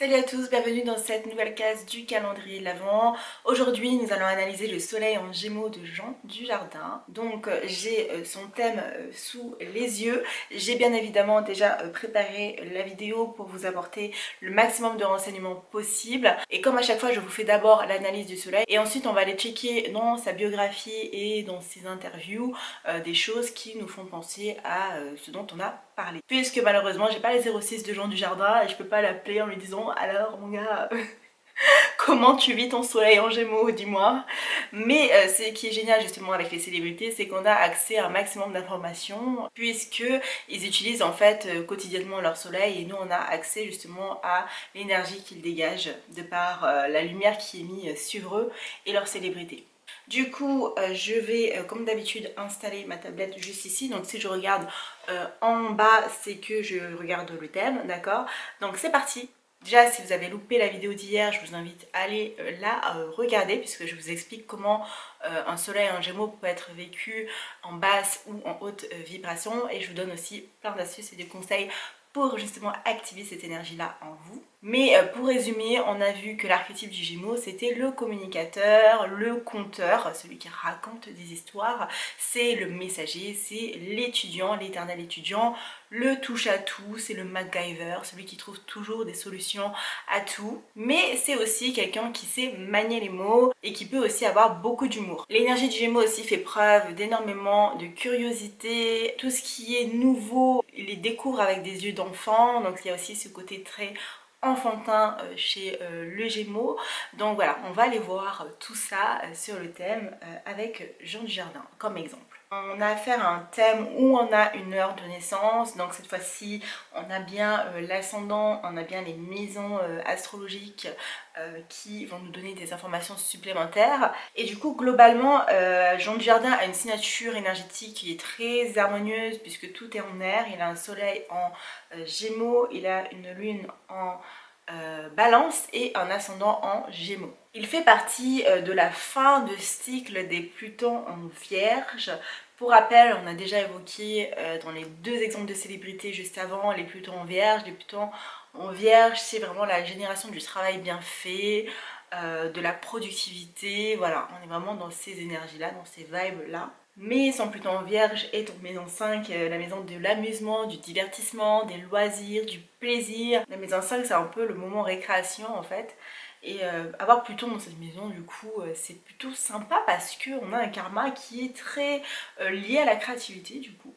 Salut à tous, bienvenue dans cette nouvelle case du calendrier de l'Avent. Aujourd'hui, nous allons analyser le soleil en Gémeaux de Jean Dujardin. Donc, j'ai son thème sous les yeux. J'ai bien évidemment déjà préparé la vidéo pour vous apporter le maximum de renseignements possible. Et comme à chaque fois, je vous fais d'abord l'analyse du soleil et ensuite on va aller checker dans sa biographie et dans ses interviews des choses qui nous font penser à ce dont on a parlé. Puisque malheureusement, j'ai pas les 06 de Jean Dujardin et je peux pas l'appeler en lui disant alors mon gars, comment tu vis ton soleil en Gémeaux, dis-moi. Mais ce qui est génial justement avec les célébrités, c'est qu'on a accès à un maximum d'informations puisque ils utilisent en fait quotidiennement leur soleil et nous on a accès justement à l'énergie qu'ils dégagent de par la lumière qui est mise sur eux et leur célébrité. Du coup, je vais comme d'habitude installer ma tablette juste ici. Donc si je regarde en bas, c'est que je regarde le thème, d'accord? Donc c'est parti. Déjà, si vous avez loupé la vidéo d'hier, je vous invite à aller la regarder puisque je vous explique comment un soleil en Gémeaux peut être vécu en basse ou en haute vibration et je vous donne aussi plein d'astuces et de conseils pour justement activer cette énergie-là en vous. Mais pour résumer, on a vu que l'archétype du Gémeaux, c'était le communicateur, le conteur, celui qui raconte des histoires, c'est le messager, c'est l'étudiant, l'éternel étudiant, le touche-à-tout, c'est le MacGyver, celui qui trouve toujours des solutions à tout. Mais c'est aussi quelqu'un qui sait manier les mots et qui peut aussi avoir beaucoup d'humour. L'énergie du Gémeaux aussi fait preuve d'énormément de curiosité. Tout ce qui est nouveau, il les découvre avec des yeux d'enfant. Donc il y a aussi ce côté très enfantin chez le Gémeaux. Donc voilà, on va aller voir tout ça sur le thème avec Jean Dujardin comme exemple. On a affaire à un thème où on a une heure de naissance, donc cette fois-ci on a bien l'ascendant, on a bien les maisons astrologiques qui vont nous donner des informations supplémentaires. Et du coup globalement Jean Dujardin a une signature énergétique qui est très harmonieuse puisque tout est en air. Il a un soleil en Gémeaux, il a une lune en Balance et un ascendant en Gémeaux. Il fait partie de la fin de cycle des Plutons en Vierge. Pour rappel, on a déjà évoqué dans les deux exemples de célébrités juste avant, les Plutons en Vierge. Les Plutons en Vierge, c'est vraiment la génération du travail bien fait, de la productivité, voilà, on est vraiment dans ces énergies-là, dans ces vibes-là. Mais son Pluton en Vierge est en maison 5, la maison de l'amusement, du divertissement, des loisirs, du plaisir. La maison 5, c'est un peu le moment récréation en fait. Et avoir Pluton dans cette maison, du coup, c'est plutôt sympa parce qu'on a un karma qui est très lié à la créativité, du coup.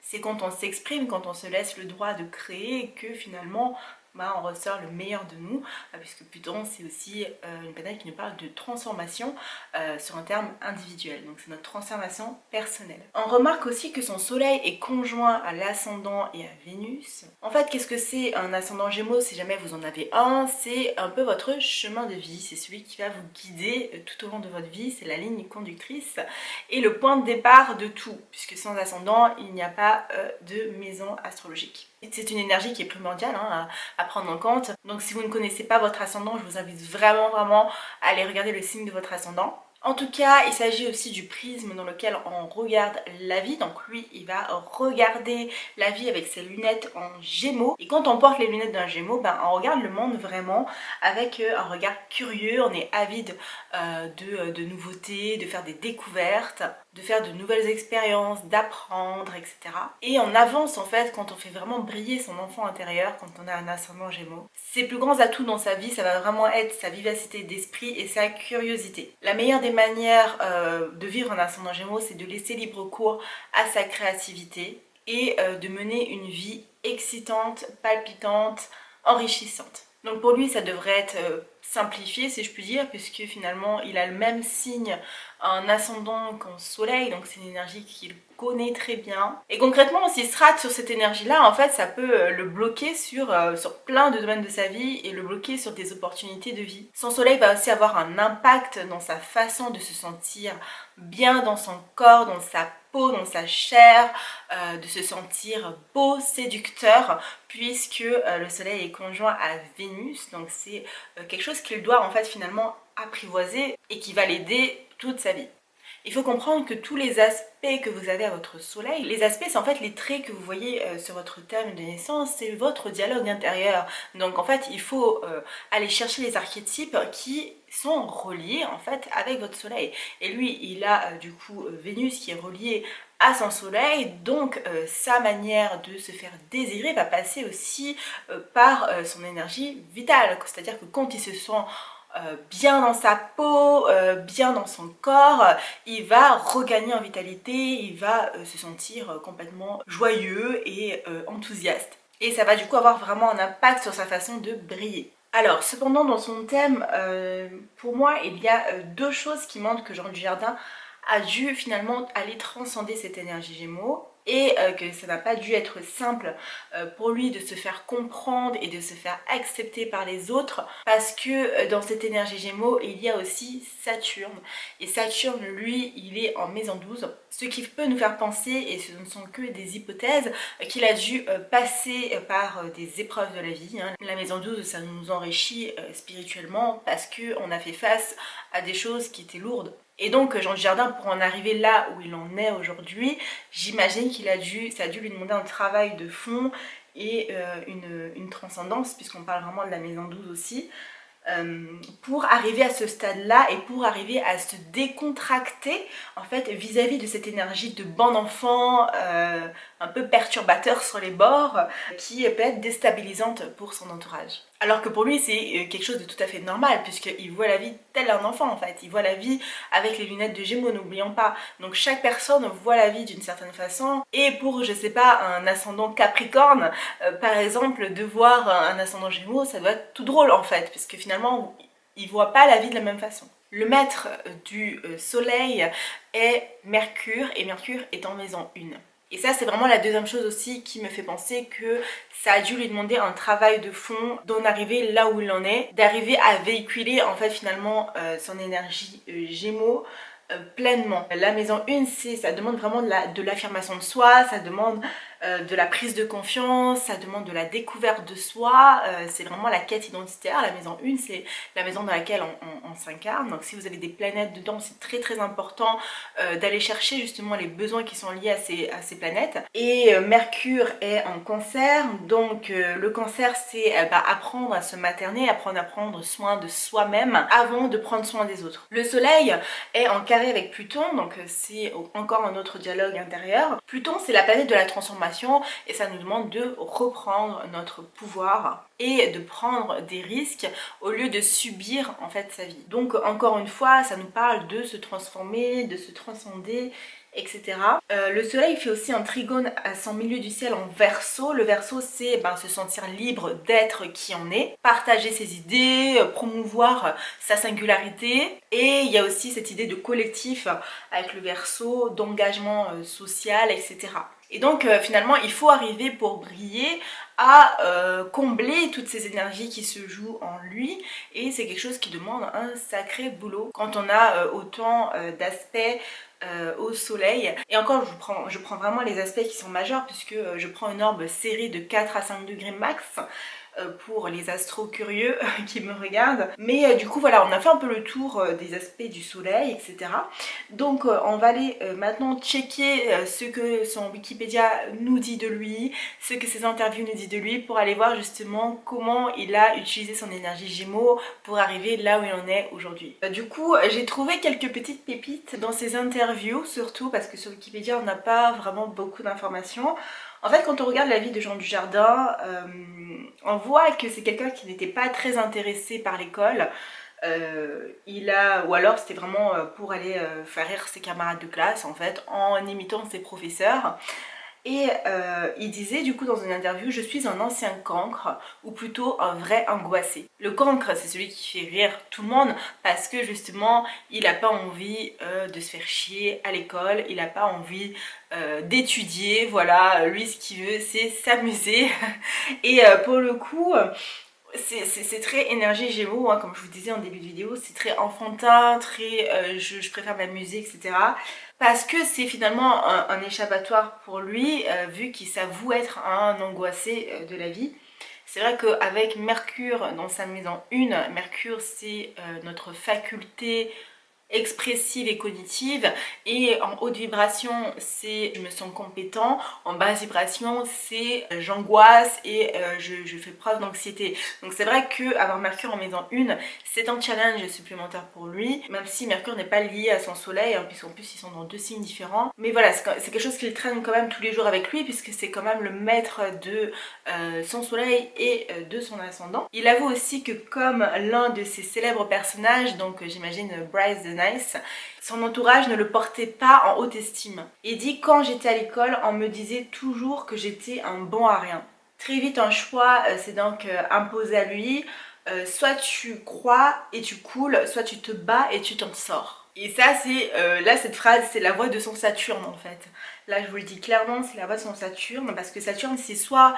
C'est quand on s'exprime, quand on se laisse le droit de créer que finalement on ressort le meilleur de nous, puisque Pluton c'est aussi une planète qui nous parle de transformation sur un terme individuel, donc c'est notre transformation personnelle. On remarque aussi que son soleil est conjoint à l'ascendant et à Vénus. En fait, qu'est-ce que c'est un ascendant Gémeaux si jamais vous en avez un? C'est un peu votre chemin de vie, c'est celui qui va vous guider tout au long de votre vie, c'est la ligne conductrice et le point de départ de tout, puisque sans ascendant il n'y a pas de maison astrologique. C'est une énergie qui est primordiale à prendre en compte. Donc si vous ne connaissez pas votre ascendant, je vous invite vraiment à aller regarder le signe de votre ascendant. En tout cas, il s'agit aussi du prisme dans lequel on regarde la vie. Donc lui, il va regarder la vie avec ses lunettes en Gémeaux. Et quand on porte les lunettes d'un Gémeaux, on regarde le monde vraiment avec un regard curieux. On est avide de nouveautés, de faire des découvertes, de faire de nouvelles expériences, d'apprendre, etc. Et on avance en fait quand on fait vraiment briller son enfant intérieur, quand on a un ascendant Gémeaux. Ses plus grands atouts dans sa vie, ça va vraiment être sa vivacité d'esprit et sa curiosité. La meilleure des manières de vivre un ascendant Gémeaux, c'est de laisser libre cours à sa créativité et de mener une vie excitante, palpitante, enrichissante. Donc pour lui, ça devrait être simplifié si je puis dire, puisque finalement il a le même signe en ascendant qu'en soleil, donc c'est une énergie qu'il connaît très bien. Et concrètement, s'il se rate sur cette énergie-là, en fait, ça peut le bloquer sur plein de domaines de sa vie et le bloquer sur des opportunités de vie. Son soleil va aussi avoir un impact dans sa façon de se sentir bien dans son corps, dans sa peau, dans sa chair, de se sentir beau, séducteur, puisque le soleil est conjoint à Vénus, donc c'est quelque chose qu'il doit en fait finalement apprivoiser et qui va l'aider toute sa vie. Il faut comprendre que tous les aspects que vous avez à votre soleil, les aspects c'est en fait les traits que vous voyez sur votre thème de naissance, c'est votre dialogue intérieur. Donc en fait il faut aller chercher les archétypes qui sont reliés en fait avec votre soleil. Et lui il a du coup Vénus qui est reliée à son soleil, donc sa manière de se faire désirer va passer aussi par son énergie vitale, c'est-à-dire que quand il se sent bien dans sa peau, bien dans son corps, il va regagner en vitalité, il va se sentir complètement joyeux et enthousiaste. Et ça va du coup avoir vraiment un impact sur sa façon de briller. Alors, cependant, dans son thème, pour moi, il y a deux choses qui montrent que Jean Dujardin a dû finalement aller transcender cette énergie Gémeaux et que ça n'a pas dû être simple pour lui de se faire comprendre et de se faire accepter par les autres parce que dans cette énergie Gémeaux, il y a aussi Saturne. Et Saturne, lui, il est en maison 12, ce qui peut nous faire penser, et ce ne sont que des hypothèses, qu'il a dû passer par des épreuves de la vie. Hein. La maison 12, ça nous enrichit spirituellement parce qu'on a fait face à des choses qui étaient lourdes. Et donc Jean Dujardin, pour en arriver là où il en est aujourd'hui, j'imagine ça a dû lui demander un travail de fond et une transcendance, puisqu'on parle vraiment de la maison 12 aussi, pour arriver à ce stade-là et pour arriver à se décontracter en fait vis-à-vis de cette énergie de bon enfant un peu perturbateur sur les bords qui peut être déstabilisante pour son entourage. Alors que pour lui c'est quelque chose de tout à fait normal puisqu'il voit la vie tel un enfant en fait, il voit la vie avec les lunettes de Gémeaux, n'oublions pas. Donc chaque personne voit la vie d'une certaine façon et pour je sais pas un ascendant Capricorne par exemple de voir un ascendant Gémeaux ça doit être tout drôle en fait puisque finalement il voit pas la vie de la même façon. Le maître du soleil est Mercure et Mercure est en maison 1. Et ça c'est vraiment la deuxième chose aussi qui me fait penser que ça a dû lui demander un travail de fond d'en arriver là où il en est, d'arriver à véhiculer en fait finalement son énergie Gémeaux pleinement. La maison 1, ça demande vraiment de l'affirmation de soi, ça demande de la prise de confiance, ça demande de la découverte de soi, c'est vraiment la quête identitaire. La maison 1, c'est la maison dans laquelle on s'incarne, donc si vous avez des planètes dedans, c'est très très important d'aller chercher justement les besoins qui sont liés à ces planètes. Et Mercure est en Cancer, donc le Cancer c'est apprendre à se materner, apprendre à prendre soin de soi-même avant de prendre soin des autres. Le Soleil est en carré avec Pluton, donc c'est encore un autre dialogue intérieur. Pluton c'est la planète de la transformation et ça nous demande de reprendre notre pouvoir et de prendre des risques au lieu de subir en fait sa vie. Donc encore une fois ça nous parle de se transformer, de se transcender, etc. Le soleil fait aussi un trigone à son milieu du ciel en Verseau. Le Verseau c'est se sentir libre d'être qui on est, partager ses idées, promouvoir sa singularité, et il y a aussi cette idée de collectif avec le Verseau, d'engagement social, etc. Et donc finalement il faut arriver pour briller à combler toutes ces énergies qui se jouent en lui, et c'est quelque chose qui demande un sacré boulot quand on a autant d'aspects au soleil. Et encore je prends vraiment les aspects qui sont majeurs puisque je prends une orbe serrée de 4 à 5 degrés max pour les astros curieux qui me regardent. Mais du coup voilà, on a fait un peu le tour des aspects du soleil, etc. Donc on va aller maintenant checker ce que son Wikipédia nous dit de lui, ce que ses interviews nous disent de lui, pour aller voir justement comment il a utilisé son énergie Gémeaux pour arriver là où il en est aujourd'hui. Du coup j'ai trouvé quelques petites pépites dans ses interviews, surtout parce que sur Wikipédia on n'a pas vraiment beaucoup d'informations. En fait, quand on regarde la vie de Jean Dujardin, on voit que c'est quelqu'un qui n'était pas très intéressé par l'école. Ou alors c'était vraiment pour aller faire rire ses camarades de classe en fait, en imitant ses professeurs. Et il disait du coup dans une interview: je suis un ancien cancre, ou plutôt un vrai angoissé. Le cancre c'est celui qui fait rire tout le monde parce que justement il n'a pas envie de se faire chier à l'école, il n'a pas envie d'étudier, voilà, lui ce qu'il veut c'est s'amuser. Et pour le coup c'est très énergie Gémeaux, hein, comme je vous disais en début de vidéo, c'est très enfantin, très je préfère m'amuser, etc. Parce que c'est finalement un échappatoire pour lui, vu qu'il s'avoue être un angoissé de la vie. C'est vrai qu'avec Mercure dans sa maison 1, Mercure c'est notre faculté expressive et cognitive, et en haute vibration c'est je me sens compétent, en basse vibration c'est j'angoisse et je fais preuve d'anxiété. Donc c'est vrai que avoir Mercure en maison 1 c'est un challenge supplémentaire pour lui, même si Mercure n'est pas lié à son soleil, hein, puisqu'en plus ils sont dans 2 signes différents. Mais voilà, c'est quelque chose qu'il traîne quand même tous les jours avec lui, puisque c'est quand même le maître de son soleil et de son ascendant. Il avoue aussi que comme l'un de ses célèbres personnages, donc j'imagine Bryce the Nice, son entourage ne le portait pas en haute estime. Il dit: quand j'étais à l'école, on me disait toujours que j'étais un bon à rien. Très vite un choix s'est donc imposé à lui. Soit tu crois et tu coules, soit tu te bats et tu t'en sors. Et ça c'est, là cette phrase c'est la voix de son Saturne en fait. Là je vous le dis clairement, c'est la voix de son Saturne, parce que Saturne c'est soit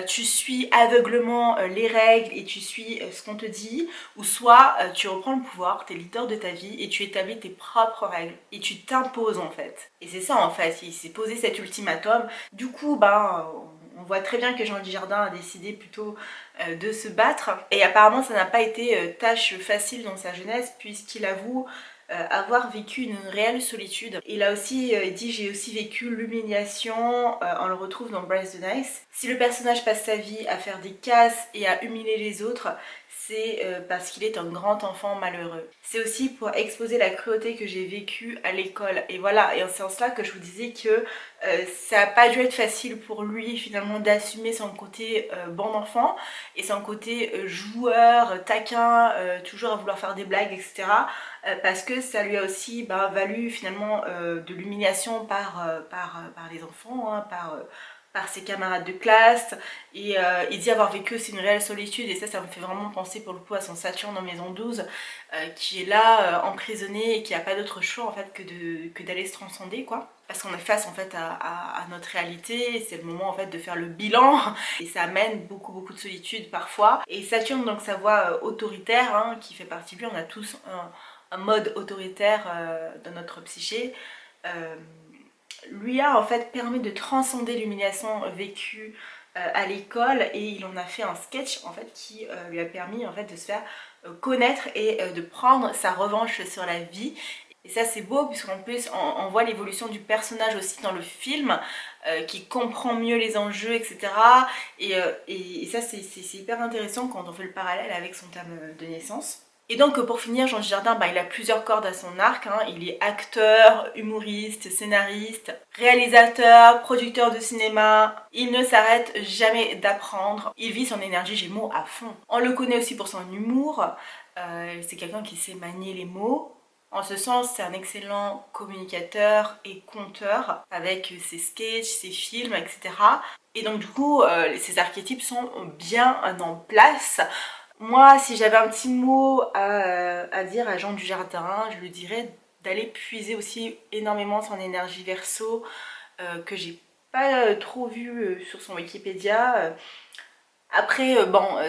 tu suis aveuglement les règles et tu suis ce qu'on te dit, ou soit tu reprends le pouvoir, tu es leader de ta vie et tu établis tes propres règles et tu t'imposes en fait. Et c'est ça en fait, il s'est posé cet ultimatum. Du coup on voit très bien que Jean Dujardin a décidé plutôt de se battre, et apparemment ça n'a pas été tâche facile dans sa jeunesse, puisqu'il avoue avoir vécu une réelle solitude. Il a aussi dit: j'ai aussi vécu l'humiliation, on le retrouve dans Bryce the Nice. Si le personnage passe sa vie à faire des casses et à humilier les autres, c'est parce qu'il est un grand enfant malheureux. C'est aussi pour exposer la cruauté que j'ai vécue à l'école. Et voilà, et c'est en cela que je vous disais que ça n'a pas dû être facile pour lui finalement d'assumer son côté bon enfant et son côté joueur, taquin, toujours à vouloir faire des blagues, etc. Parce que ça lui a aussi valu finalement de l'humiliation par les enfants, hein, par ses camarades de classe, et il dit avoir vécu aussi une réelle solitude, et ça me fait vraiment penser pour le coup à son Saturne en maison 12 qui est là emprisonné et qui n'a pas d'autre choix en fait que d'aller se transcender, quoi, parce qu'on est face en fait à notre réalité, et c'est le moment en fait de faire le bilan et ça amène beaucoup de solitude parfois. Et Saturne, donc sa voix autoritaire, hein, qui fait partie de lui, on a tous un mode autoritaire dans notre psyché, lui a en fait permis de transcender l'humiliation vécue à l'école, et il en a fait un sketch en fait qui lui a permis en fait de se faire connaître et de prendre sa revanche sur la vie. Et ça c'est beau, puisqu'en plus on voit l'évolution du personnage aussi dans le film, qui comprend mieux les enjeux, etc. Et ça c'est hyper intéressant quand on fait le parallèle avec son thème de naissance. Et donc pour finir, Jean Dujardin, il a plusieurs cordes à son arc, hein. Il est acteur, humoriste, scénariste, réalisateur, producteur de cinéma. Il ne s'arrête jamais d'apprendre. Il vit son énergie Gémeaux à fond. On le connaît aussi pour son humour. C'est quelqu'un qui sait manier les mots. En ce sens, c'est un excellent communicateur et conteur, avec ses sketchs, ses films, etc. Et donc du coup, ces archétypes sont bien en place. Moi, si j'avais un petit mot à dire à Jean Dujardin, je lui dirais d'aller puiser aussi énormément son énergie Verseau, que j'ai pas trop vu sur son Wikipédia. Après,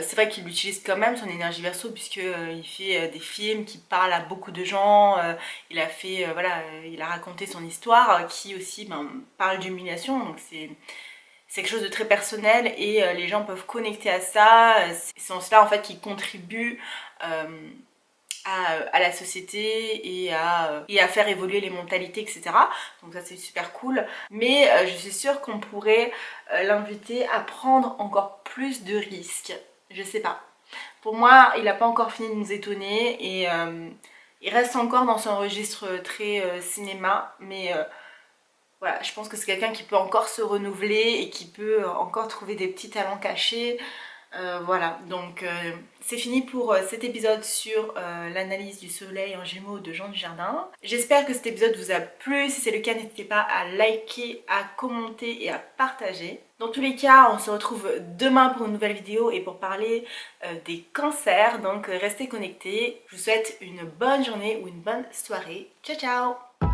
c'est vrai qu'il utilise quand même son énergie Verseau, puisqu'il fait des films qui parlent à beaucoup de gens. Il a fait, il a raconté son histoire qui aussi parle d'humiliation, donc c'est quelque chose de très personnel, et les gens peuvent connecter à ça. C'est en cela en fait qu'il contribue à la société et à faire évoluer les mentalités, etc. Donc ça c'est super cool. Mais je suis sûre qu'on pourrait l'inviter à prendre encore plus de risques. Je sais pas. Pour moi, il n'a pas encore fini de nous étonner, et il reste encore dans son registre très cinéma, mais voilà, je pense que c'est quelqu'un qui peut encore se renouveler et qui peut encore trouver des petits talents cachés. Voilà, donc c'est fini pour cet épisode sur l'analyse du soleil en Gémeaux de Jean Dujardin. J'espère que cet épisode vous a plu. Si c'est le cas, n'hésitez pas à liker, à commenter et à partager. Dans tous les cas, on se retrouve demain pour une nouvelle vidéo et pour parler des cancers. Donc restez connectés. Je vous souhaite une bonne journée ou une bonne soirée. Ciao ciao!